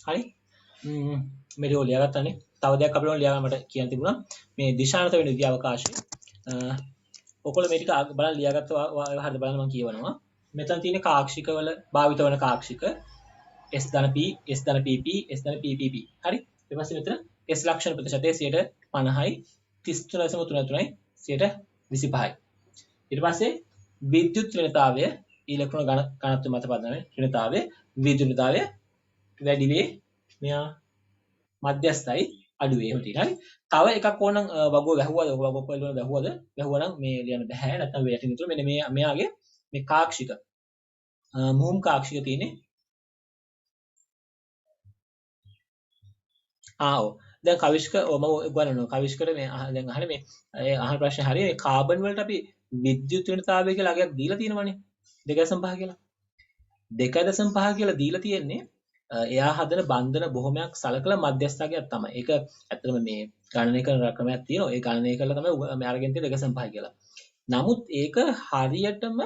හරි මේ ටික ලියාගත්තානේ. තව දෙයක් අපිට ඕන ලියා ගන්න මට කියන්න තිබුණා. මේ දිශානත වෙන විද්‍යාවකාශය. ඔයගොල්ලෝ මේ ටික බලන්න ලියාගත්තා හරිද බලන්න මම කියවනවා. මෙතන තියෙන කාක්ෂික වල භාවිත වන කාක්ෂික S ධන P S ධන PP S ධන PPP. හරි. ඊට පස්සේ මෙතන S ලක්ෂණ ප්‍රතිශතය 50යි 33.33යි 25යි. ඊට පස්සේ විද්‍යුත් ඍණතාවය ඉලෙක්ට්‍රෝන ඝනත්වය මත පදනම ඍණතාවය විද්‍යුත් ඍණතාවය වැඩි වේ මෙයා මධ්‍යස්ථයි අඩු වේ හොටි. හරි. තව එකක් ඕනනම් වගුව වැහුවද වගුව පොළ වල වැහුවනම් මේ ලියන්න බෑ. නැත්නම් වැටෙන විතර මෙන්න මෙයාගේ මේ කාක්ෂික මුහුම් කාක්ෂික තියෙන්නේ ඔව්. දැන් කවිෂ්ක මම ගන්නනවා කවිෂ්කට මේ දැන් අහන්නේ මේ අහන ප්‍රශ්නේ හරිය මේ කාබන් වලට අපි විද්‍යුත් ඍණතාවය කියලා අගයක් දීලා තියෙනවනේ 2.5 කියලා 2.5 කියලා දීලා තියෙන්නේ එයා හදන බන්ධන බොහොමයක් සලකලා මධ්‍යස්ථාගයක් තමයි. ඒක ඇත්තටම මේ ගණනය කරන ක්‍රමයක් තියෙනවා. ඒ ගණනය කරලා තමයි මේ අරගෙන තියෙන 2.5 කියලා. නමුත් ඒක හරියටම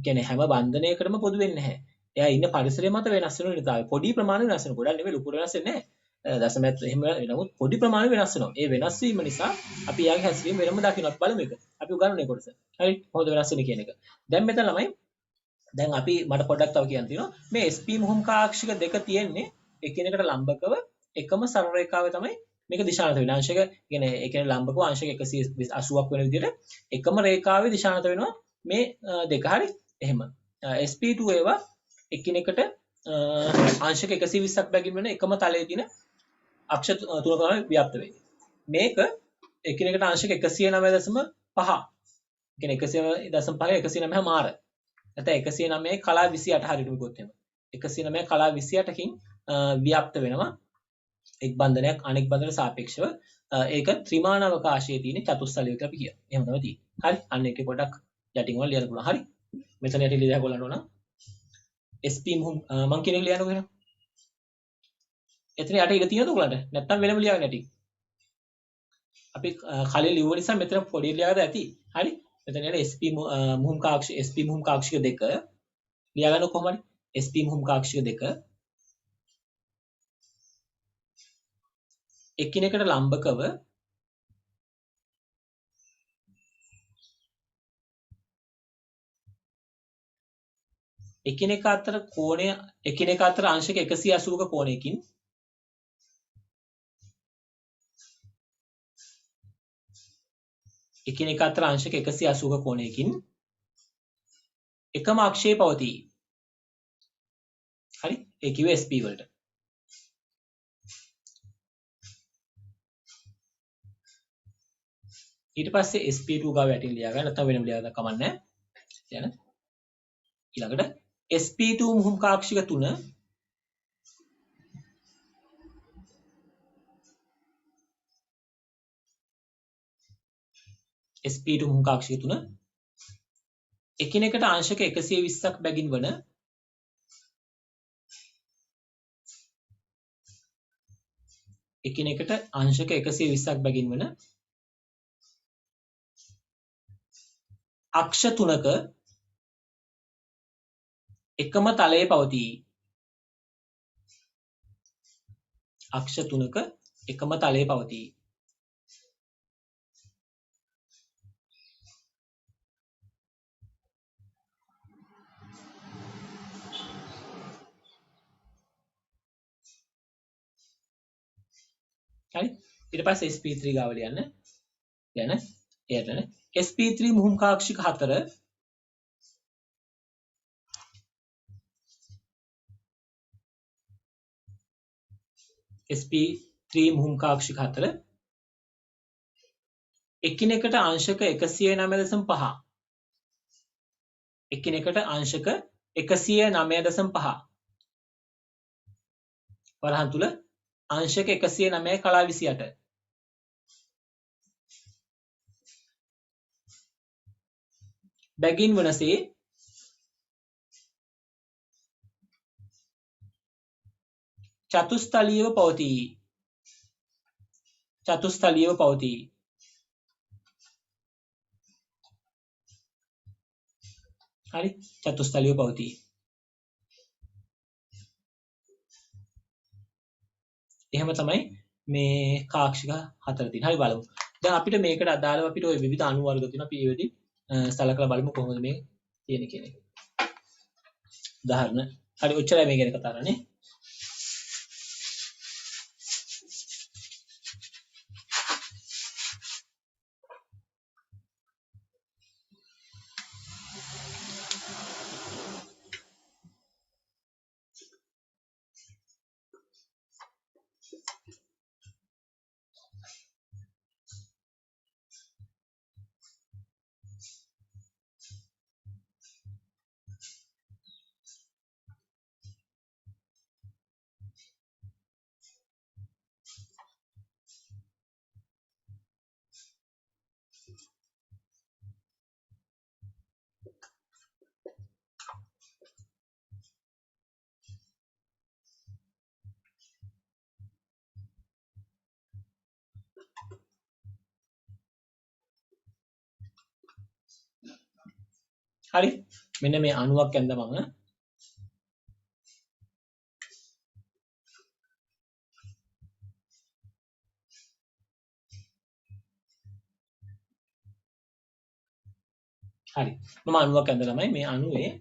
කියන්නේ හැම බන්ධනයකටම පොදු වෙන්නේ නැහැ. එයා ඉන්න පරිසරය මත වෙනස් වෙන ඍණතාවය. පොඩි ප්‍රමාණයක් වෙනස් වෙනවා. ගොඩක් නෙවෙයි ලොකු වෙනස් වෙන්නේ නැහැ. දශමයක් එහෙම නමුත් පොඩි ප්‍රමාණයක් වෙනස් වෙනවා. ඒ වෙනස් වීම නිසා අපි යාගේ හැසිරීම වෙනම දකින්නත් බලමු එක. අපි උගන්වන්නේ කොටස. හරි කොහොමද වෙනස් වෙන්නේ කියන එක. දැන් මෙතන ළමයි දැන් අපි මට පොඩ්ඩක් තව කියන්න තියෙනවා මේ SP මුහුම් කාක්ෂික දෙක තියෙන්නේ එකිනෙකට ලම්බකව එකම සරල රේඛාවේ තමයි මේක දිශානත වෙන අංශක කියන්නේ ඒ කියන්නේ ලම්බකව අංශක 180ක් වෙන විදිහට එකම රේඛාවේ දිශානත වෙනවා මේ දෙක. හරි. එහෙම SP2 ඒවා එකිනෙකට අංශක 120ක් බැගින් වෙන එකම තලයේ තියෙන අක්ෂ තුනක තමයි ව්‍යාප්ත වෙන්නේ. මේක එකිනෙකට අංශක 109.5 කියන්නේ 100.5 109 මාර නැත්නම් 109 කලා 28 හරියට ගොත් එහෙම 109 කලා 28කින් ව්‍යාප්ත වෙනවා එක් බන්ධනයක් අනෙක් බන්ධනට සාපේක්ෂව. ඒක ත්‍රිමාන අවකාශයේ තියෙන චතුස්සලිය කියලා අපි කියනවා. එහෙම තමයි තියෙන්නේ. හරි. අන්න ඒකේ පොඩක් යටින් වල ලියන්න පුළුවන්. හරි. මෙතන යටින් ලියලා ගොල්ලන්ට ඕන SP මුහුම් මං කියන එක ලියන්නකො එහෙනම්. එතන යට ඉඳ තියෙනවද ඔයගලන්ට? නැත්නම් වෙනම ලියාගන්න ඇති. අපි කලින් ලියුව නිසා මෙතන පොඩි ලියාගද ඇති. හරි. මෙතන යන SP මුහුම් කාක්ෂික SP මුහුම් කාක්ෂික දෙක ලියාගන්න කොහොමද? SP මුහුම් කාක්ෂික දෙක එකිනෙකට ලම්බකව එකිනෙක අතර කෝණය එකිනෙක අතර අංශක 180ක කෝණයකින් එකිනෙක අතර අංශක 180ක කෝණයකින් එකම අක්ෂයේ පවතී. හරි. ඒ කිව්වේ SP වලට. ඊට පස්සේ SP2 ගාව යටින් ලියා ගන්න නැත්නම් වෙනම ලියා ගන්න කමක් නැහැ. යන ඊළඟට SP2 මුහුම් කාක්ෂික 3 SP2 මුහුම් කාක්ෂික 3 එකිනෙකට අංශක 120ක් බැගින් වන එකිනෙකට අංශක 120ක් බැගින් වන අක්ෂ තුනක එකම තලයේ පවතී. අක්ෂ තුනක එකම තලයේ පවතී. හරි. ඊට පස්සේ SP3 ගාව ලියන්න. යන එයටන SP3 මුහුම් කාක්ෂික 4 SP3 මුහුම් කාක්ෂික 4 එකිනෙකට අංශක 109.5 එකිනෙකට අංශක 109.5 වරහන් තුල අංශක 109 කලා 28 බැගින් වනසේ චතුස්තලීයව පවතී. චතුස්තලීයව පවතී. හරි. චතුස්තලීයව පවතී. එහෙම තමයි මේ කාක්ෂික හතර තියෙන. හරි බලමු. දැන් අපිට මේකට අදාළව අපිට ওই විවිධ අණු වර්ග තියෙනවා. අපි ඒවෙදි සලකලා බලමු කොහොමද මේ තියෙන්නේ කියන එක. උදාහරණ. හරි ඔච්චරයි මේ ගැන කතා කරන්නේ. හරි මෙන්න මේ අණුවක් ඇඳ මම හරි මම අණුවක් ඇඳ ළමයි මේ අණුවේ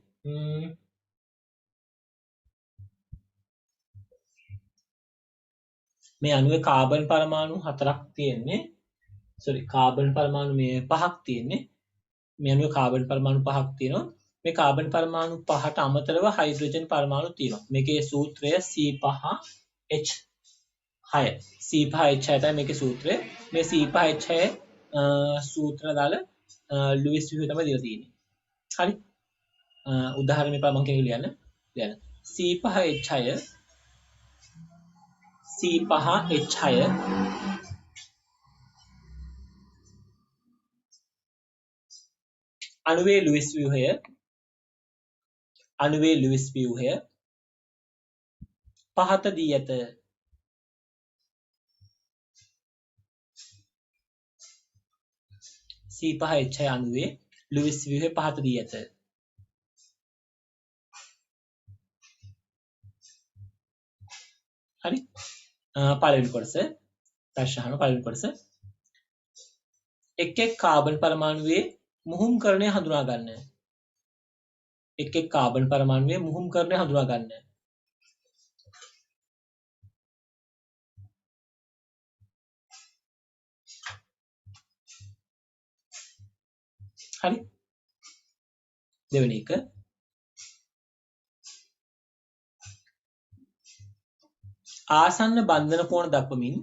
මේ අණුවේ කාබන් පරමාණු 4ක් තියෙන්නේ කාබන් පරමාණු මේ 5ක් තියෙන්නේ මේ අණුවේ කාබන් පරමාණු 5ක් තියෙනවා මේ කාබන් පරමාණු 5ට අමතරව හයිඩ්‍රජන් පරමාණු තියෙනවා මේකේ සූත්‍රය C5H6 C5H6 තමයි මේකේ සූත්‍රය මේ C5H6 සූත්‍ර දාලා ලුයිස් විහි තමයි දීලා තියෙන්නේ හරි උදාහරණයක් මම කෙනෙක් ලියන්න C5H6 අණුවේ ලුයිස් ව්‍යුහය පහත දී ඇත C5H6 අණුවේ ලුයිස් ව්‍යුහය පහත දී ඇත හරි පළවෙනි කොටස ප්‍රශ්න පළවෙනි කොටස එක් කාබන් පරමාණුවේ මුහුම්කරණය හඳුනා ගන්න. එක් කාබන් පරමාණුවේ මුහුම්කරණය හඳුනා ගන්න. හරි. දෙවෙනි එක ආසන්න බන්ධන කෝණ දක්වමින්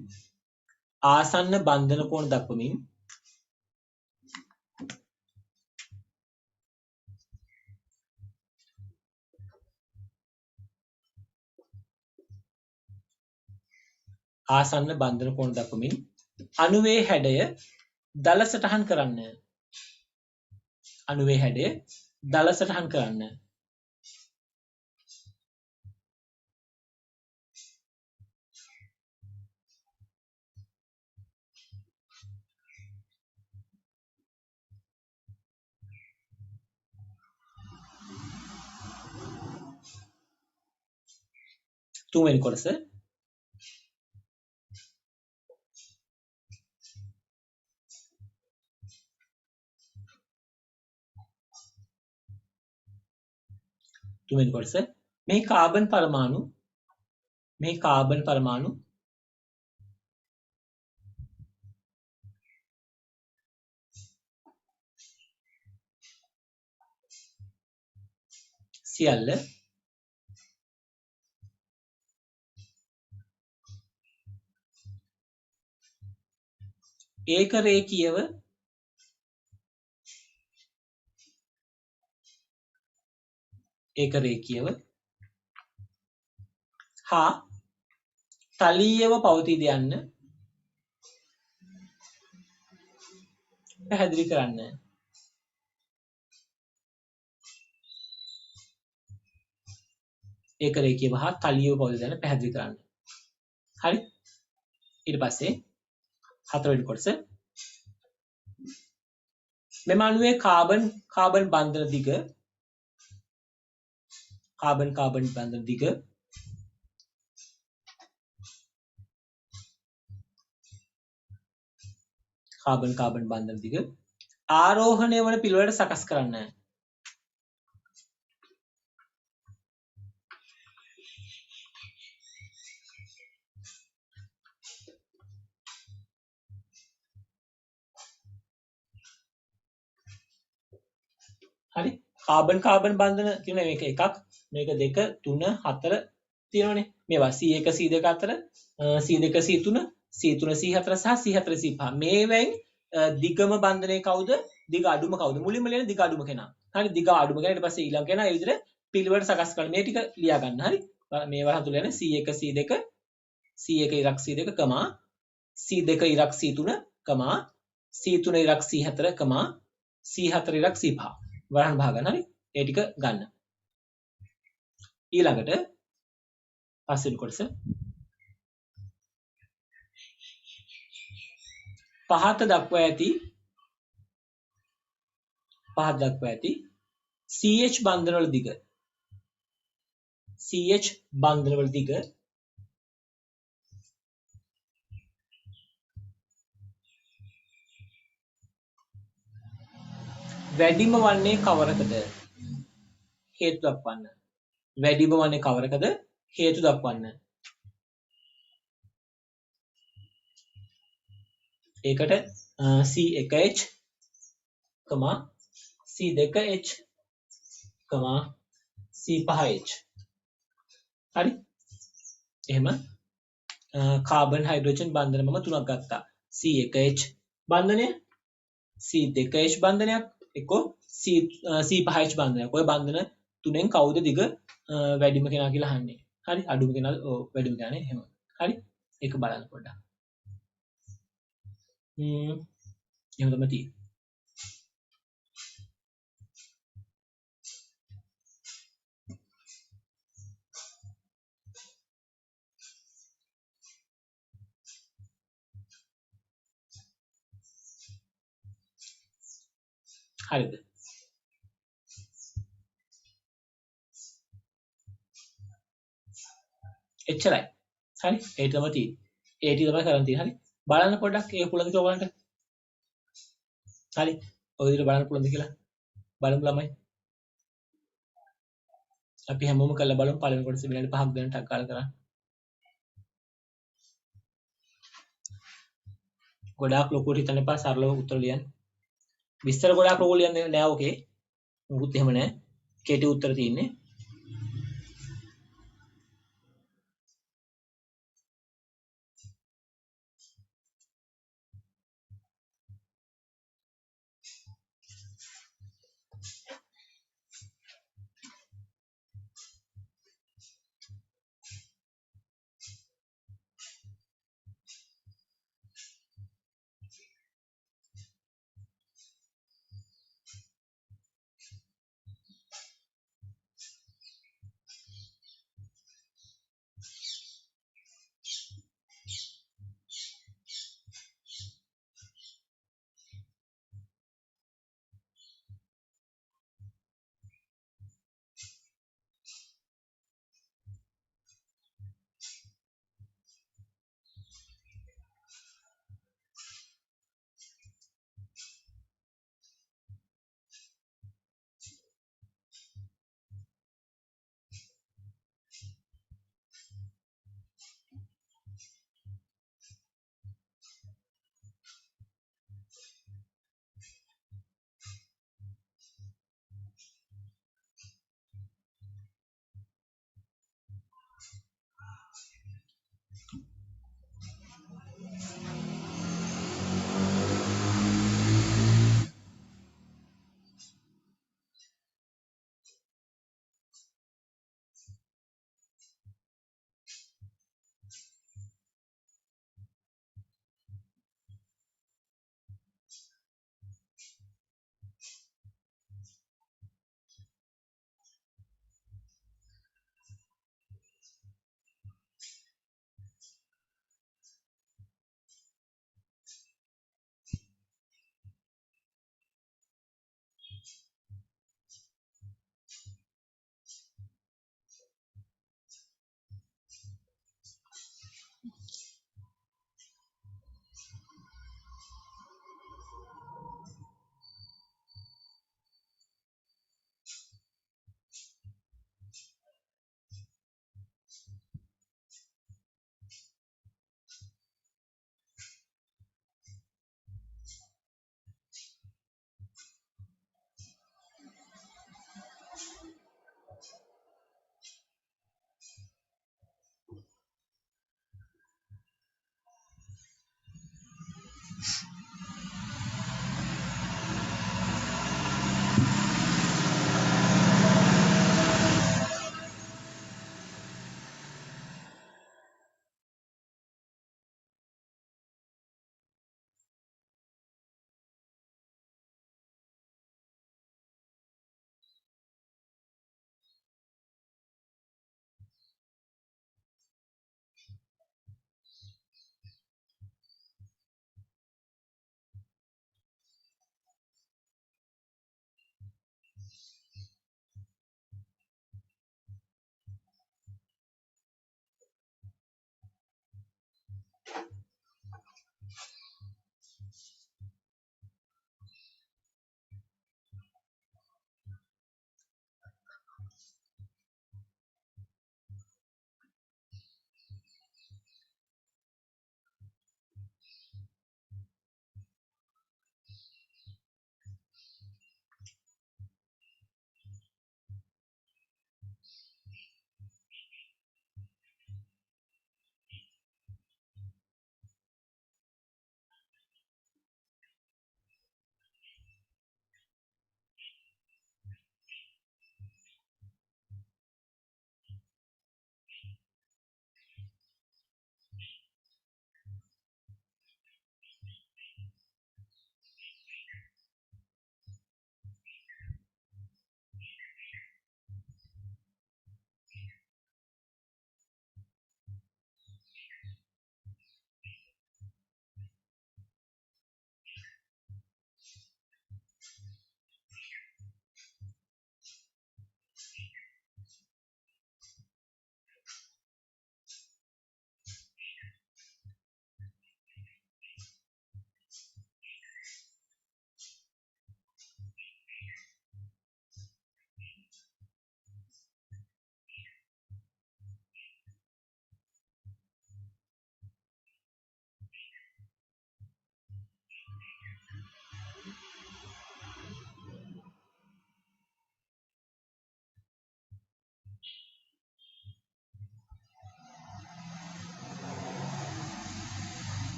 ආසන්න බන්ධන කෝණ දක්වමින් අණුවේ හැඩය දල සටහන් කරන්න. අණුවේ හැඩය දල සටහන් කරන්න. තුන්වෙනි කොටස මේ කාබන් පරමාණු සියල්ල ඒකරේඛීයව හා තලීයව පවතීද යන්න පැහැදිලි කරන්න. ඒකරේඛීයව හා තලීයව පවතීද යන්න පැහැදිලි කරන්න. හරි. ඊට පස්සේ හතරවෙනි කොටස මෙම අණුවේ කාබන් බන්ධන දිග කාබන් බන්ධන දිග කාබන් කාබන් බන්ධන දිග ආරෝහණය වන පිළිවෙලට සකස් කරන්න. හරි කාබන් කාබන් බන්ධන කියන මේක එකක් මේක දෙක තුන හතර තියෙනවනේ මේවා C1 C2 අතර C2 C3 C3 C4 සහ C4 C5 මේවෙන් දිගම බන්ධනය කවුද දිග අඩුම කවුද මුලින්ම ලියන දිග අඩුම කෙනා හරි දිග අඩුම කෙනා ඊට පස්සේ ඊළඟ කෙනා ඒ විදිහට පිළිවෙලට සකස් කරන මේ ටික ලියා ගන්න හරි මේවා හතුල යන C1 C2 C1 ඉරක් C2 කමා C2 ඉරක් C3 කමා C3 ඉරක් C4 කමා C4 ඉරක් C5 වරහන් භාග ගන්න හරි ඒ ටික ගන්න ඊළඟට පස්වෙනි කොටස පහත දක්වා ඇති CH බන්ධනවල දිග CH බන්ධනවල දිග වැඩිම වන්නේ කවරකද හේතු දක්වන්න වැඩිම වන්නේ කවරකද හේතු දක්වන්න ඒකට C1H C2H C5H හරි එහෙම කාබන් හයිඩ්‍රජන් බන්ධන මම තුනක් ගත්තා C1H බන්ධනය C2H බන්ධනයක් එක්කෝ C5H බන්ධනයක් ඔය බන්ධන තුනෙන් කවුද දිග වැඩිම කෙනා කියලා අහන්නේ හරි අඩුම කෙනා වැඩිම කෙනානේ එහෙම හරි ඒක බලන්න පොඩ්ඩක් එහෙම තමයි තියෙන්නේ හරිද එච්චරයි හරි ඒ තමයි තියෙන්නේ ඒ ටික තමයි කරන් තියෙන්නේ හරි බලන්න පොඩ්ඩක් ඒ පුළුවන්ද කියලා බලන්න හරි ඔය විදිහට බලන්න පුළුවන්ද කියලා බලමු ළමයි අපි හැමෝම කරලා බලමු පළවෙනි කොටස විනාඩි 5ක් දෙන්න ටක් ගාලා කරන්න ගොඩාක් ලොකුවට හිතන්න එපා සරලව උත්තර ලියන්න විස්තර ගොඩාක් ලොකු ලියන්න නෑ ඕකේ මොකුත් එහෙම නෑ කෙටි උත්තර තියෙන්නේ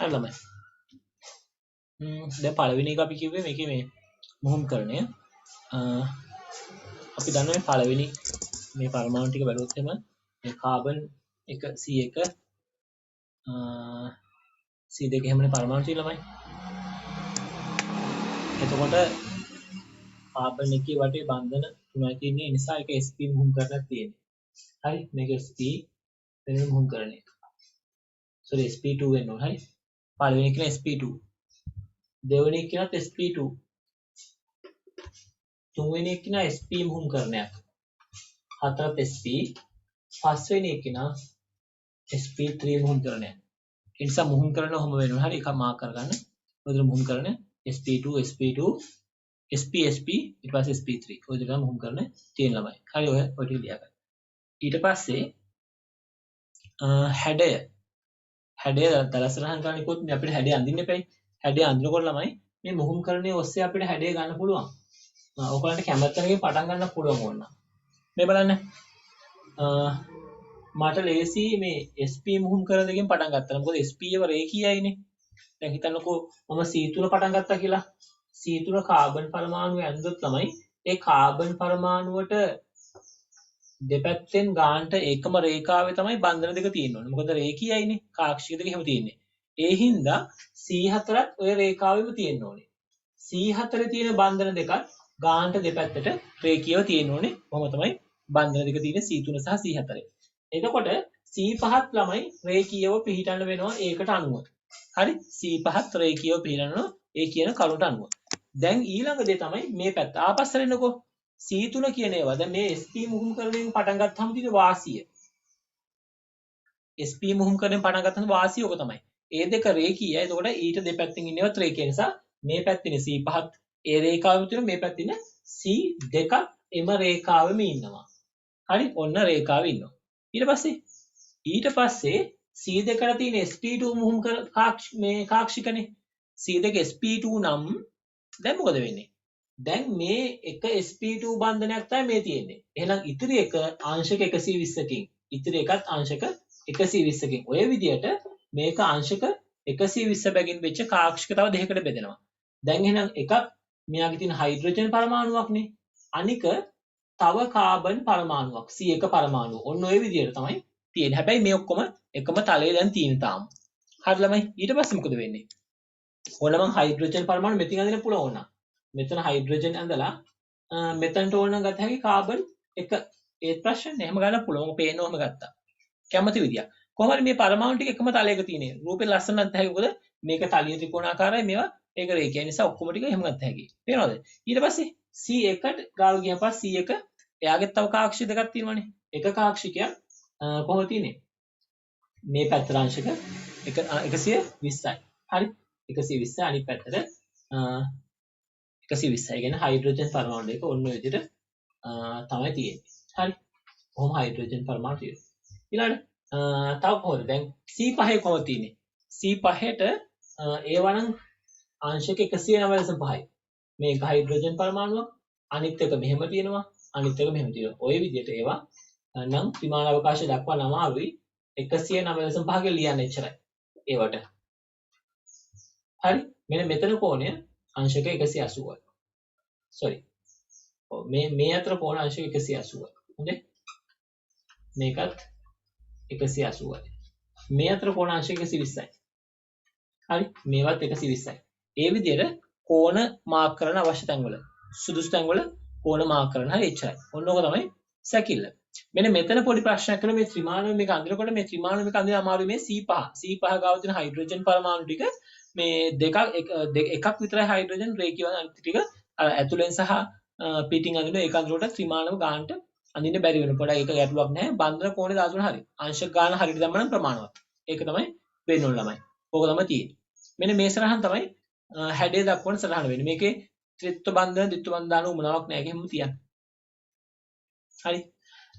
හරි ළමයි. දැන් පළවෙනි එක අපි කිව්වේ මේකේ මේ මුහුම්කරණය. අපි දන්නවා මේ පළවෙනි මේ පරමාණු ටික බැලුවොත් එම මේ කාබන් එක C1 C2 එහෙමනේ පරමාණු තියෙන ළමයි. එතකොට කාබන් එකේ වටේ බන්ධන තුනයි තියෙන්නේ. ඒ නිසා ඒක sp මුහුම්කරණයක් තියෙන්නේ. හරි මේක sp වෙන මුහුම්කරණය. sorry sp2 වෙන්න ඕන. හරි පළවෙනි එක sp2. දෙවෙනි එක කියනත් sp2. තුන්වෙනි එක කියන sp මුහුම්කරණයක්. හතරත් sp. පස්වෙනි එක කියන sp3 මුහුම්කරණයක්. ඒ නිසා මුහුම්කරණ ඔහොම වෙනවා. හරි එක මාක් කරගන්න. මොකද මුහුම්කරණ sp2 sp2 sp sp ඊට පස්සේ sp3. ඔය දෙක මුහුම්කරණ තියෙන ළමයි. හරි ඔය ටික ලියා ගන්න. ඊට පස්සේ හැඩය දලසරහන් කරනකොත් මේ අපිට හැඩය අඳින්න එපයි. හැඩය අඳිනකොට ළමයි මේ මුහුම්කරණයේ ඔස්සේ අපිට හැඩය ගන්න පුළුවන්. ඔයගොල්ලන්ට කැමැත්තකින් පටන් ගන්න පුළුවන් ඕන. මේ බලන්න. මට ලේසි මේ sp මුහුම්කරණ දෙකෙන් පටන් ගත්තා. මොකද sp එක රේඛීයයිනේ. දැන් හිතන්නකෝ මම C3 පටන් ගත්තා කියලා. C3 කාබන් පරමාණුව ඇඳුත් තමයි ඒ කාබන් පරමාණුවට දෙපැත්තෙන් ගානට එකම රේඛාවේ තමයි බන්ධන දෙක තියෙන්න ඕනේ. මොකද රේඛීයයිනේ. කාක්ෂික දෙක එහෙම තියෙන්නේ. ඒ හින්දා C4ත් ඔය රේඛාවෙම තියෙන්න ඕනේ. C4 තියෙන බන්ධන දෙකත් ගානට දෙපැත්තට රේඛීයව තියෙන්න ඕනේ. කොහොම තමයි බන්ධන දෙක තියෙන්නේ C3 සහ C4. එතකොට C5ත් ළමයි රේඛීයව පිහිටන්න වෙනවා ඒකට අනුව. හරි C5ත් රේඛීයව පිහිටනවා ඒ කියන කරුණට අනුව. දැන් ඊළඟ දේ තමයි මේ පැත්ත. ආපස්සට එන්නකෝ. C3 කියන ඒවා දැන් මේ sp මුහුම්කරණයෙන් පටන් ගත්තාම තියෙන වාසිය. sp මුහුම්කරණයෙන් පටන් ගත්තාම වාසිය ඔක තමයි. ඒ දෙක රේඛීයයි. එතකොට ඊට දෙපැත්තෙන් ඉන්නේවත් රේඛීය නිසා මේ පැත්තේ C5ත් ඒ රේඛාවෙම තියෙන මේ පැත්තේ C2ත් එම රේඛාවෙම ඉන්නවා. හරි ඔන්න රේඛාවෙ ඉන්නවා. ඊට පස්සේ C2කට තියෙන sp2 මුහුම්කර මේ කාක්ෂිකනේ. C2 sp2 නම් දැන් මොකද වෙන්නේ? දැන් මේ එක sp2 බන්ධනයක් තමයි මේ තියෙන්නේ. එහෙනම් ඉතිරි එක අංශක 120කින් ඉතිරි එකත් අංශක 120කින් ඔය විදියට මේක අංශක 120 බැගින් වෙච්ච කාක්ෂික තව දෙකකට බෙදෙනවා. දැන් එහෙනම් එකක් මෙයාගේ තියෙන හයිඩ්‍රජන් පරමාණුවක්නේ. අනික තව කාබන් පරමාණුවක් C1 පරමාණුව. ඔන්න ඔය විදියට තමයි තියෙන්නේ. හැබැයි මේ ඔක්කොම එකම තලයේ දැන් තියෙන තාම. හරි ළමයි ඊට පස්සේ මොකද වෙන්නේ? ඕනම හයිඩ්‍රජන් පරමාණු මෙතින් අදින්න පුළුවන් වුණා. මෙතන හයිඩ්‍රජන් ඇඳලා මෙතනට ඕන ගත හැකි කාබන් එක ඒත් ප්‍රශ්න නෑ. එහෙම ගන්න පුළුවන්. ඔක පේන්න ඕම ගත්තා. කැමති විදියක්. කොහොම හරි මේ පරමාණු ටික එකම තලයක තියෙනවා. රූපේ ලස්සන නැත්නම් හැකි. මොකද මේක තලිය ත්‍රිකෝණාකාරයි මේවා ඒක රේඛීය නිසා ඔක්කොම ටික එහෙම ගත්ත හැකි. තේරෙනවද? ඊට පස්සේ C1ට ගාව ගියන් පස්සේ C1 එයාගෙත් තව කාක්ෂික දෙකක් තියෙනවානේ. එක කාක්ෂිකයක් කොහොමද තියෙන්නේ? මේ පැත්තට අංශක 120යි. හරි 120 අනිත් පැත්තට 120යි කියන හයිඩ්‍රජන් පරමාණු දෙක ඔන්න ඔය විදිහට තමයි තියෙන්නේ. හරි. කොහොම හයිඩ්‍රජන් පරමාණු තියෙන්නේ. ඊළඟට තව කොහොමද? දැන් C5 කොහොමද තියෙන්නේ? C5ට ඒවනම් අංශක 195යි. මේක හයිඩ්‍රජන් පරමාණුවක්. අනිත් එක මෙහෙම තියෙනවා. අනිත් එක මෙහෙම තියෙනවා. ඔය විදිහට ඒවා නම් විමාන අවකාශය දක්වන්න අමාරුයි. 195 ලියන්න එච්චරයි. ඒවට. හරි. මෙන්න මෙතන කෝණය අංශක 180යි. sorry. මේ අතර කෝණ අංශක 180යි. හොඳේ. මේකත් 180යි. මේ අතර කෝණ අංශක 120යි. හරි. මේවත් 120යි. ඒ විදිහට කෝණ මාක් කරන අවශ්‍ය තැන්වල සුදුසු තැන්වල කෝණ මාක් කරන හරි එච්චරයි. ඔන්න ඔක තමයි සැකිල්ල. මෙන්න මෙතන පොඩි ප්‍රශ්නයක් කරලා මේ ත්‍රිමාණු මේක අඳිනකොට මේ ත්‍රිමාණු මේක අඳින අමාරුයි මේ C5 ගාව තියෙන හයිඩ්‍රජන් පරමාණු ටික මේ එකක් විතරයි හයිඩ්‍රජන් රේඛීය වන අනිත් ටික ඇතුලෙන් සහ පිටින් අඳින ඒක අඳුරට ත්‍රිමාණව ගානට අඳින්න බැරි වෙන පොඩ ඒක ගැටලුවක් නැහැ. බන්ධන කෝණේ දාතුන හරි. අංශක ගාන හරියට දැම්මම ප්‍රමාණවත්. ඒක තමයි වෙන්න ඕන ළමයි. ඕක තමයි තියෙන්නේ. මෙන්න මේ සරහන් තමයි හැඩය දක්වන සරහන වෙන්නේ. මේකේ ත්‍රිත්ව බන්ධන ද්විත්ව බන්ධන දාන උමනාවක් නැහැ. ඒකෙම තියන්න. හරි.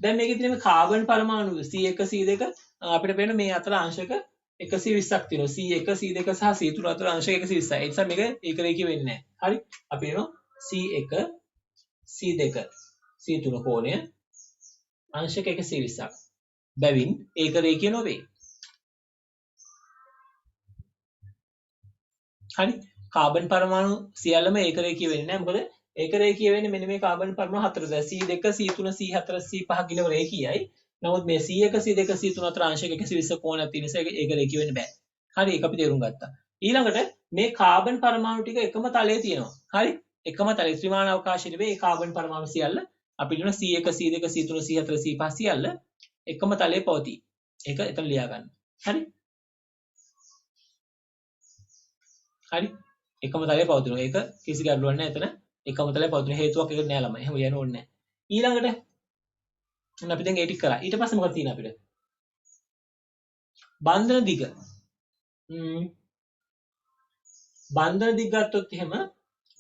දැන් මේකේ තියෙන කාබන් පරමාණු C1 C2 අපිට පේන මේ අතර අංශක 120ක් තියෙනවා. C1 C2 සහ C3 අතර අංශක 120යි. ඒ නිසා මේක ඒක රේඛීය වෙන්නේ නැහැ. හරි. අපි එනවා C1 C2 C3 කෝණය අංශක 120ක්. බැවින් ඒක රේඛීය නොවේ. හරි කාබන් පරමාණු සියල්ලම ඒක රේඛීය වෙන්නේ නැහැ. මොකද ඒක රේඛීය වෙන්නේ මෙන්න මේ carbon පරමාණු හතරද C2 C3 C4 C5 කියන රේඛීයයි. නමුත් මේ C1 C2 C3 අතර අංශක 120 කෝණයක් තියෙන නිසා ඒක රේඛීය වෙන්න බෑ. හරි ඒක අපි තේරුම් ගත්තා. ඊළඟට මේ කාබන් පරමාණු ටික එකම තලයේ තියෙනවා. හරි එකම තලයේ ත්‍රිමාන අවකාශයේ නෙවෙයි මේ කාබන් පරමාණු සියල්ල අපි ලියන C1 C2 C3 C4 C5 සියල්ල එකම තලයේ පවතී. ඒක එතන ලියා ගන්න. හරි හරි එකම තලයේ පවතිනවා. ඒක කිසි ගැටලුවක් නැහැ එතන. එකම තලයේ පවතින හේතුවක් ඒක නෑ ළමයි. එහෙම කියන්න ඕනේ නැහැ. ඊළඟට අපි දැන් ඒ ටික කරා. ඊට පස්සේ මොකක්ද තියෙන්නේ අපිට? බන්ධන දිග. බන්ධන දිග ගත්තොත් එහෙම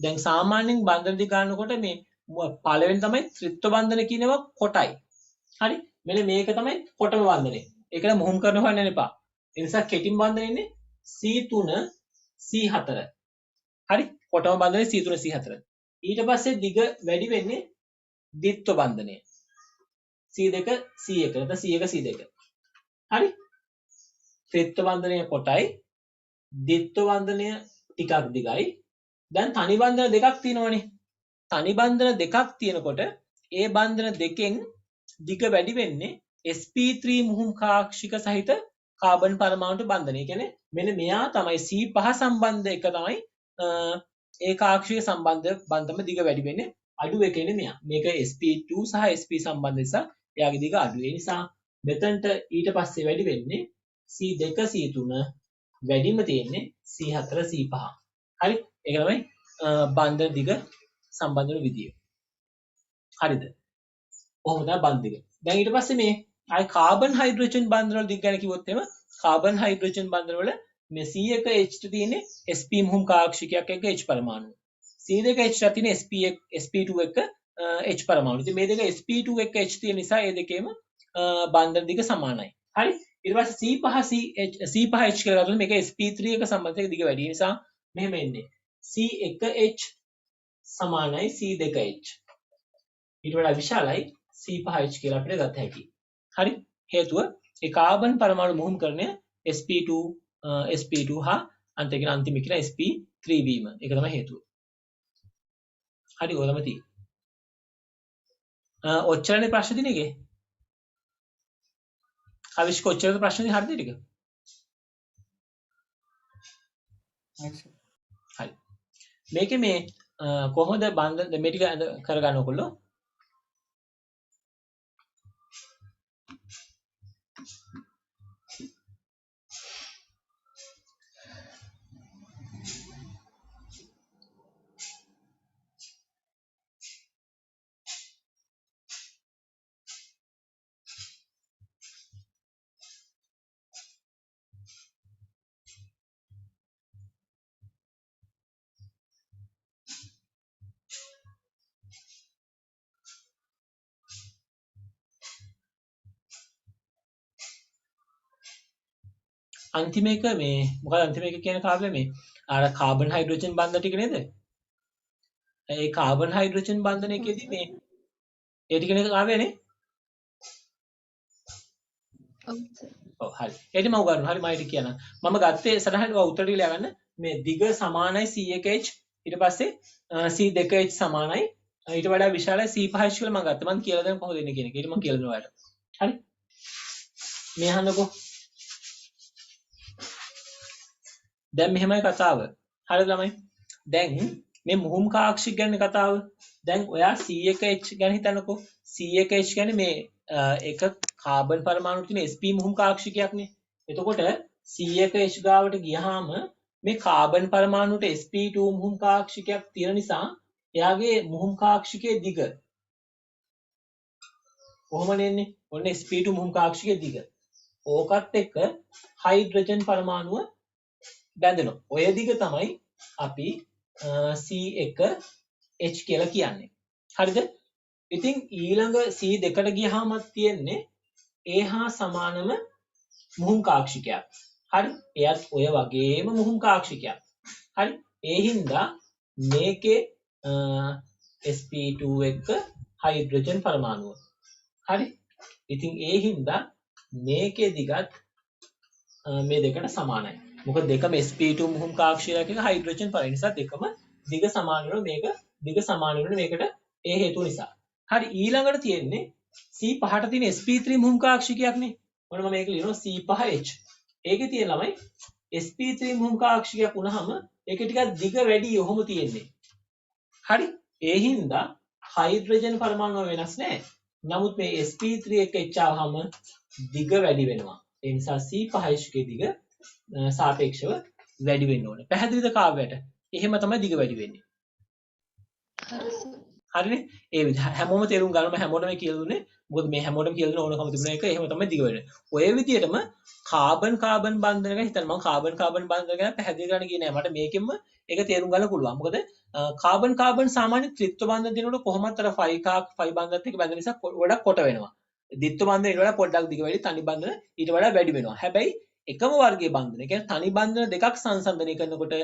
දැන් සාමාන්‍යයෙන් බන්ධන දිග ගන්නකොට මේ පළවෙනි තමයි ත්‍රිත්ව බන්ධන කියනවා කොටයි. හරි මෙන්න මේක තමයි කොටම බන්ධනය. ඒකට මුහුම් කරන හොයන්න එපා. ඒ නිසා කෙටිම බන්ධනය ඉන්නේ C3 C4. හරි කොටම බන්ධනය C3 C4. ඊට පස්සේ දිග වැඩි වෙන්නේ ද්විත්ව බන්ධනය. C2 C1 නැත්නම් C1 C2. හරි ත්‍රිත්ව බන්ධනය කොටයි ද්විත්ව බන්ධනය ටිකක් දිගයි. දැන් තනි බන්ධන දෙකක් තියෙනවනේ. තනි බන්ධන දෙකක් තියෙනකොට ඒ බන්ධන දෙකෙන් දිග වැඩි වෙන්නේ sp3 මුහුම් කාක්ෂික සහිත කාබන් පරමාණුට බන්ධනය. කියන්නේ මෙන්න මෙයා තමයි C5 සම්බන්ධ එක තමයි ඒ කාක්ෂික බන්ධම දිග වැඩි වෙන්නේ අඩු එකනේ මෙයා. මේක sp2 සහ sp සම්බන්ධ නිසා එයාගේ දිග අඩු. ඒ නිසා මෙතනට ඊට පස්සේ වැඩි වෙන්නේ C2 C3 වැඩිම තියෙන්නේ C4 C5. හරි ඒක තමයි බන්ධන දිග සම්බන්ධ වෙන විදිය. හරිද? කොහොමද බන්ධන දිග? දැන් ඊට පස්සේ මේ ආයි කාබන් හයිඩ්‍රජන් බන්ධන වල දිග ගැන කිව්වොත් එම කාබන් හයිඩ්‍රජන් බන්ධන වල මේ C1 H තියෙන්නේ sp මුහුම් කාක්ෂිකයක් එක්ක H පරමාණු. C2 H තියෙන sp2 එක්ක H පරමාණු. ඉතින් මේ දෙක sp2 එක්ක H තියෙන නිසා ඒ දෙකේම බන්ධන දිග සමානයි. හරි? ඊට පස්සේ C5H කියලා ගත්තොත් මේක sp3 එක සම්බන්ධයෙන් දිග වැඩි නිසා මෙහෙම එන්නේ. C1H සමානයි C2H. ඊට වඩා විශාලයි C5H කියලා අපිට ගත හැකියි. හරි? හේතුව ඒ කාබන් පරමාණු මුහුම් කරණය sp2 හා අන්තිම කියන sp3 වීම. ඒක තමයි හේතුව. හරි ඔය තමයි තියෙන්නේ. ඔච්චරනේ ප්‍රශ්න දින එකේ. අවිෂ්ක ඔච්චරද ප්‍රශ්න දින හරිද ටික? හරි. මේකේ මේ කොහොමද බන්ධන මේ ටික කරගන්න ඕගොල්ලෝ? අන්තිම එක මේ මොකද අන්තිම එක කියන කාර්යය මේ අර කාබන් හයිඩ්‍රජන් බන්ධන ටික නේද? ඒ කාබන් හයිඩ්‍රජන් බන්ධනයකදී මේ ඒ ටික නේද කාර්යයනේ? ඔව් හරි. ඒකම උගන්වන්න. හරි මම ඊට කියනවා. මම ගත්තේ සරහන් උත්තර ටික ලියා ගන්න. මේ දිග සමානයි C1H ඊට පස්සේ C2H සමානයි ඊට වඩා විශාලයි C5H කියලා මම ගත්තා. මම කියලා දෙන්න කොහොමද එන්නේ කියන එක. ඊට මම කියලා දෙනවා ඔයාලට. හරි? මේ අහන්නකෝ. දැන් මෙහෙමයි කතාව. හරිද ළමයි? දැන් මේ මුහුම් කාක්ෂික ගැන කතාව. දැන් ඔයා C1H ගැන හිතන්නකෝ. C1H කියන්නේ මේ එක කාබන් පරමාණු තියෙන sp මුහුම් කාක්ෂිකයක්නේ. එතකොට C1H ගාවට ගියාම මේ කාබන් පරමාණුට sp2 මුහුම් කාක්ෂිකයක් තියෙන නිසා එයාගේ මුහුම් කාක්ෂිකයේ දිග කොහොමද එන්නේ? ඔන්න sp2 මුහුම් කාක්ෂිකයේ දිග. ඕකත් එක්ක හයිඩ්‍රජන් පරමාණුව බැඳෙනවා. ඔය දිග තමයි අපි C1H කියලා කියන්නේ. හරිද? ඉතින් ඊළඟ C2ට ගියාමත් තියෙන්නේ ඒ හා සමානම මුහුම් කාක්ෂිකයක්. හරි? එයත් ඔය වගේම මුහුම් කාක්ෂිකයක්. හරි? ඒ හින්දා මේකේ sp2 එක්ක හයිඩ්‍රජන් පරමාණුව. හරි? ඉතින් ඒ හින්දා මේකේ දිගත් මේ දෙකට සමානයි. මොකද දෙකම sp2 මුහුම් කාක්ෂියක් එක හයිඩ්‍රජන් පරය නිසා දෙකම දිග සමාන වෙනවා මේක දිග සමාන වෙනවා මේකට ඒ හේතුව නිසා. හරි ඊළඟට තියෙන්නේ C5ට තියෙන sp3 මුහුම් කාක්ෂිකයක් නේ. ඔන්න මම මේක ලියනවා C5H. ඒකේ තියෙන ළමයි sp3 මුහුම් කාක්ෂිකයක් වුණාම ඒක ටිකක් දිග වැඩි ඔහොම තියෙන්නේ. හරි ඒ හින්දා හයිඩ්‍රජන් පරමාණු වෙනස් නැහැ. නමුත් මේ sp3 එක එච්චාවහම දිග වැඩි වෙනවා. ඒ නිසා C5H ගේ දිග සාපේක්ෂව වැඩි වෙන්න ඕනේ. පැහැදිලිද කාව්‍යයට? එහෙම තමයි දිග වැඩි වෙන්නේ. හරිනේ? ඒ විදිහ හැමෝම තේරුම් ගන්න හැමෝටම කියලා දුන්නේ. මොකද මේ හැමෝටම කියලා දුන්න ඕනකම තිබුණ එක එහෙම තමයි දිග වෙන්නේ. ඔය විදිහටම කාබන් කාබන් බන්ධන ගැන හිතන්න මම කාබන් කාබන් බන්ධන ගැන පැහැදිලි කරන්න ගියේ නෑ. මට මේකෙන්ම ඒක තේරුම් ගන්න පුළුවන්. මොකද කාබන් කාබන් සාමාන්‍ය ත්‍රිත්ව බන්ධන දෙනකොට කොහොමත් අර ෆයි බන්ධනත් එක්ක බැඳෙන නිසා ගොඩක් කොට වෙනවා. ද්විත්ව බන්ධන ඊට වඩා පොඩ්ඩක් දිග වැඩි තනි බන්ධන ඊට වඩා වැඩි වෙනවා. හැබැයි එකම වර්ගයේ බන්ධන. ඒ කියන්නේ තනි බන්ධන දෙකක් සංසන්දනය කරනකොට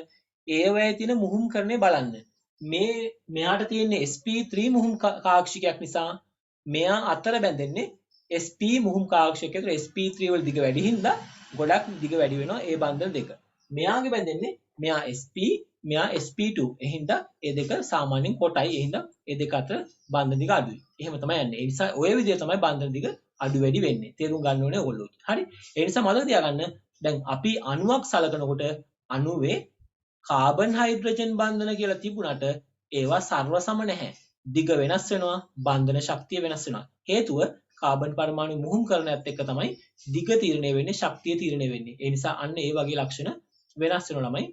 ඒවැය තියෙන මුහුම් කරන්නේ බලන්න. මෙයාට තියෙන sp3 මුහුම් කාක්ෂිකයක් නිසා මෙයා අතර බැඳෙන්නේ sp මුහුම් කාක්ෂිකයක්. ඒතර sp3 වල දිග වැඩි හින්දා ගොඩක් දිග වැඩි වෙනවා ඒ බන්ධන දෙක. මෙයාගේ බැඳෙන්නේ මෙයා sp මෙයා sp2. ඒ හින්දා ඒ දෙක සාමාන්‍යයෙන් කොටයි. ඒ හින්දා ඒ දෙක අතර බන්ධන දිග අඩුයි. එහෙම තමයි යන්නේ. ඒ නිසා ඔය විදිහට තමයි බන්ධන දිග අඩු වැඩි වෙන්නේ. තේරුම් ගන්න ඕනේ ඔයගොල්ලෝ. හරි. ඒ නිසා මතක තියාගන්න දැන් අපි අණුවක් සලකනකොට අණුවේ කාබන් හයිඩ්‍රජන් බන්ධන කියලා තිබුණට ඒවා සර්ව සම නැහැ. දිග වෙනස් වෙනවා, බන්ධන ශක්තිය වෙනස් වෙනවා. හේතුව කාබන් පරමාණු මුහුම් කරනයත් එක්ක තමයි දිග තීරණය වෙන්නේ, ශක්තිය තීරණය වෙන්නේ. ඒ නිසා අන්න ඒ වගේ ලක්ෂණ වෙනස් වෙනවා ළමයි.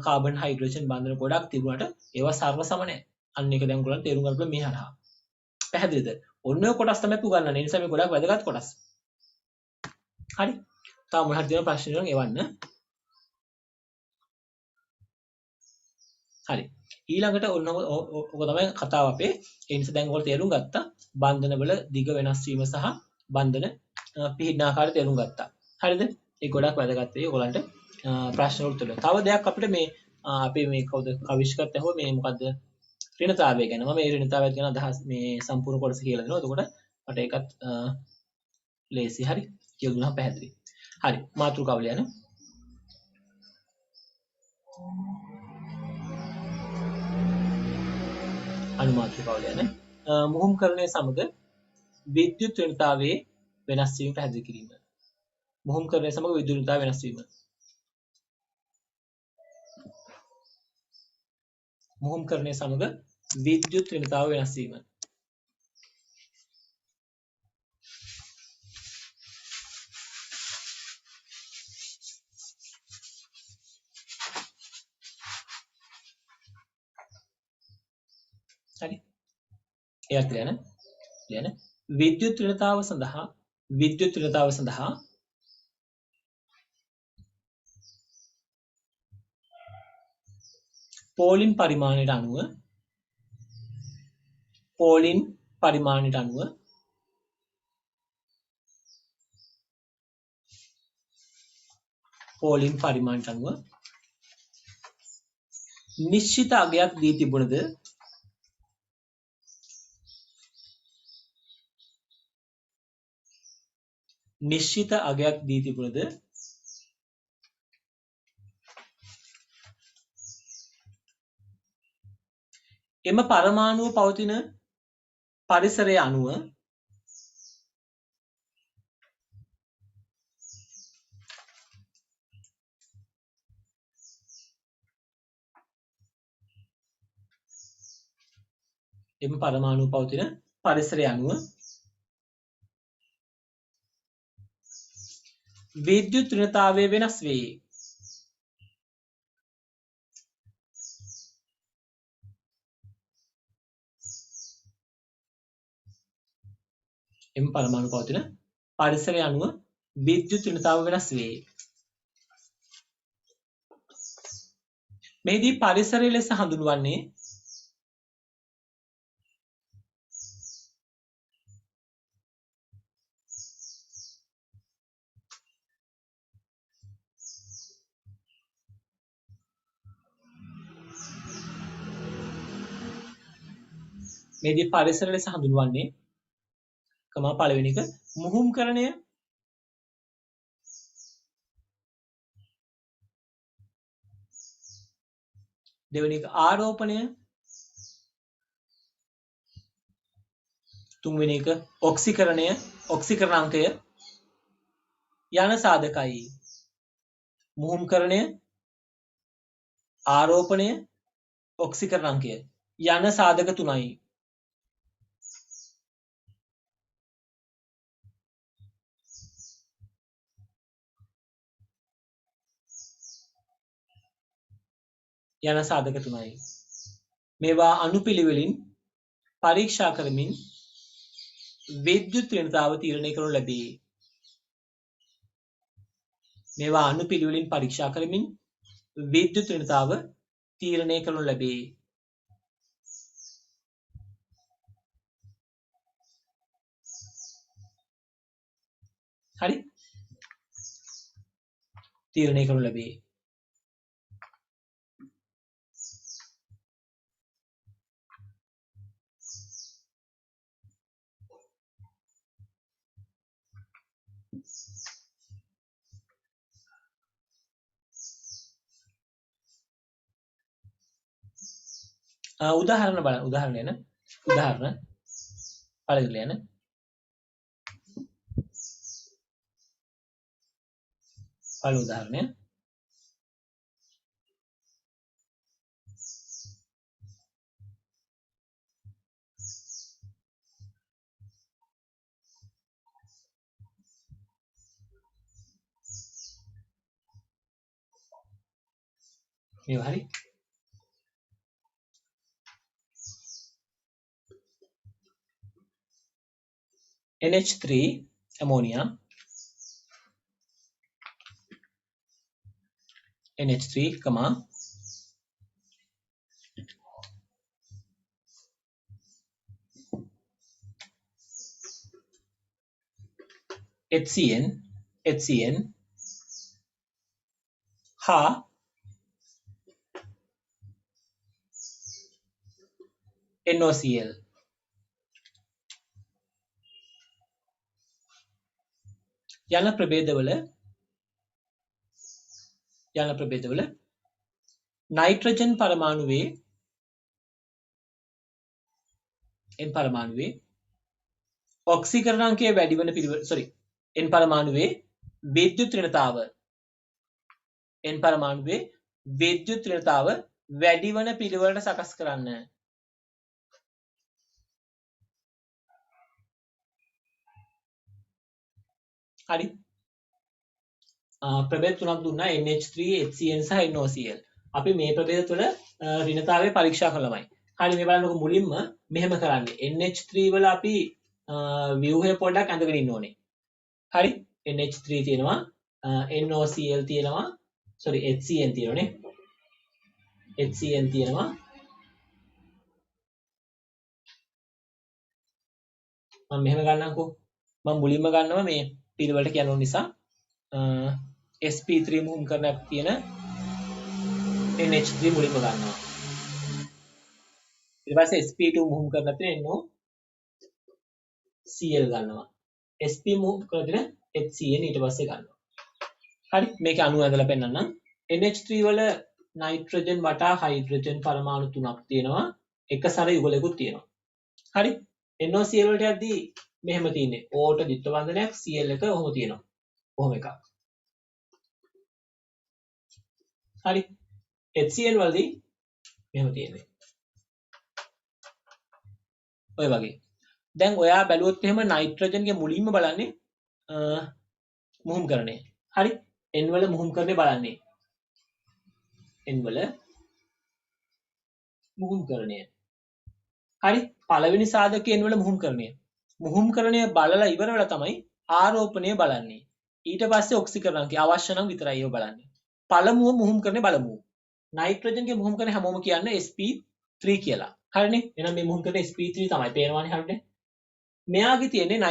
කාබන් හයිඩ්‍රජන් බන්ධන ගොඩක් තිබුණාට ඒවා සර්ව සම නැහැ. අන්න ඒක දැන් ඔයගොල්ලන් තේරුම් ගන්න මේ හරහා. පැහැදිලිද? ඔන්න ඔය කොටස් තමයි පුගන්නන්නේ. ඒ නිසා මේ ගොඩක් වැදගත් කොටස්. හරි. තාම මොනවද තියෙන ප්‍රශ්න නම් එවන්න. හරි. ඊළඟට ඔන්න ඔක තමයි කතාව අපේ. ඒ නිසා දැන් ඔයගොල්ලෝ තේරුම් ගත්තා බන්ධනවල දිග වෙනස් වීම සහ බන්ධන පිහිටන ආකාරය තේරුම් ගත්තා. හරිද? ඒක ගොඩක් වැදගත් වෙයි ඔයගොල්ලන්ට ප්‍රශ්න වලට තුල. තව දෙයක් අපිට මේ අපි මේ කවුද කවිෂ්කත් ඇහුව මේ මොකද්ද ඍණතාවය ගැන. මම මේ ඍණතාවය ගැන අදහස් මේ සම්පූර්ණ කොටස කියලා දෙනවා. එතකොට මට ඒකත් ලේසි. හරි. කියලා දුන්නා පැහැදිලි. හරි. මාතෘකාව ලියන්න. අනුමාත්‍රිකාව ලියන්න. මුහුම්කරණය සමග විද්‍යුත් ඍණතාවයේ වෙනස් වීම පැහැදිලි කිරීම. මුහුම්කරණය සමග විද්‍යුත් ඍණතාවය වෙනස් වීම. මුහුම්කරණය සමග විද්‍යුත් ඍණතාවය වෙනස් වීම. හරි. එයාත් ලියන්න. විද්‍යුත් ඍණතාව සඳහා පෝලින් පරිමාණයට අනුව නිශ්චිත අගයක් දී තිබුණද එම පරමාණුව පවතින පරිසරය අනුව විද්‍යුත් ඍණතාවය වෙනස් වේ. එම පරමාණු පවතින පරිසරය අනුව විද්‍යුත් ඍණතාව වෙනස් වේ. මෙහිදී පරිසරය ලෙස හඳුන්වන්නේ පළවෙනි එක මුහුම්කරණය දෙවෙනි එක ආරෝපණය, තුන්වෙනි එක ඔක්සිකරණය, ඔක්සිකරණාංකය යන සාධකයි. මුහුම්කරණය, ආරෝපණය, ඔක්සිකරණාංකය යන සාධක තුනයි. යන සාධක තුනයි. මේවා අනුපිළිවෙලින් පරීක්ෂා කරමින් විද්‍යුත් ඍණතාව තීරණය කරනු ලැබේ. මේවා අනුපිළිවෙලින් පරීක්ෂා කරමින් විද්‍යුත් ඍණතාව තීරණය කරනු ලැබේ. හරි? තීරණය කරනු ලැබේ. උදාහරණ බලන්න. උදාහරණ පළවෙනි යන පළවෙනි උදාහරණය. මේවා හරි. NH3 ammonia, NH3, HCN හා NOCl යන ප්‍රභේදවල නයිට්‍රජන් පරමාණුවේ N පරමාණුවේ ඔක්සිකරණාංකය වැඩි වන පිළිවෙල N පරමාණුවේ විද්‍යුත් ඍණතාව වැඩි වන පිළිවෙලට සකස් කරන්න. හරි. ප්‍රභේද තුනක් දුන්නා NH3, HCN සහ NOCl. අපි මේ ප්‍රභේද තුන ඍණතාවය පරීක්ෂා කළාමයි. හරි, මේ බලන්නකො මුලින්ම මෙහෙම කරන්නේ. NH3 වල අපි ව්‍යුහය පොඩ්ඩක් අඳගෙන ඉන්න ඕනේ. හරි, NH3 තියෙනවා, NOCl තියෙනවා, HCN තියෙනවානේ. HCN තියෙනවා. මම මෙහෙම ගන්නම්කෝ. මම මුලින්ම ගන්නවා මේ පිළිවෙලට කියනවා නිසා sp3 මුහුම් කරනක් තියෙන NH3 මුලින්ම ගන්නවා. ඊට පස්සේ sp2 මුහුම් කරනක් තියෙන NOCl ගන්නවා. sp මුහුම් කරන HCN ඊට පස්සේ ගන්නවා. හරි, මේක අණු ඇදලා පෙන්නන්නම්. NH3 වල නයිට්‍රජන් වටා හයිඩ්‍රජන් පරමාණු තුනක් තියෙනවා. එක සර යුගලකුත් තියෙනවා. හරි, NOCl වලට යද්දී මෙහෙම තියෙන්නේ. O ට ද්විත්ව බන්ධනයක්, Cl එක ඔහොම තියෙනවා. ඔහොම එකක්. හරි, HCl වලදී මෙහෙම තියෙන්නේ. ඔය වගේ. දැන් ඔයා බැලුවොත් එහෙම නයිට්‍රජන්ගේ මුලින්ම බලන්නේ මුහුම්කරණය. හරි, N වල මුහුම්කරණය බලන්නේ. N වල මුහුම්කරණය. හරි, පළවෙනි සාධකයේ N වල මුහුම්කරණය. මුහුම්කරණය බලලා ඉවර වෙලා තමයි ආරෝපණය බලන්නේ. ඊට පස්සේ ඔක්සිකරණාංකය අවශ්‍ය නම් විතරයි ඒව බලන්නේ. පළමුව මුහුම්කරණය බලමු. නයිට්‍රජන්ගේ මුහුම්කරණය හැමෝම කියන්නේ sp3 කියලා. හරිනේ. එහෙනම් මේ මුහුම්කරණය sp3 තමයි. පේනවනේ හරිනේ. මෙයාගේ තියෙන්නේ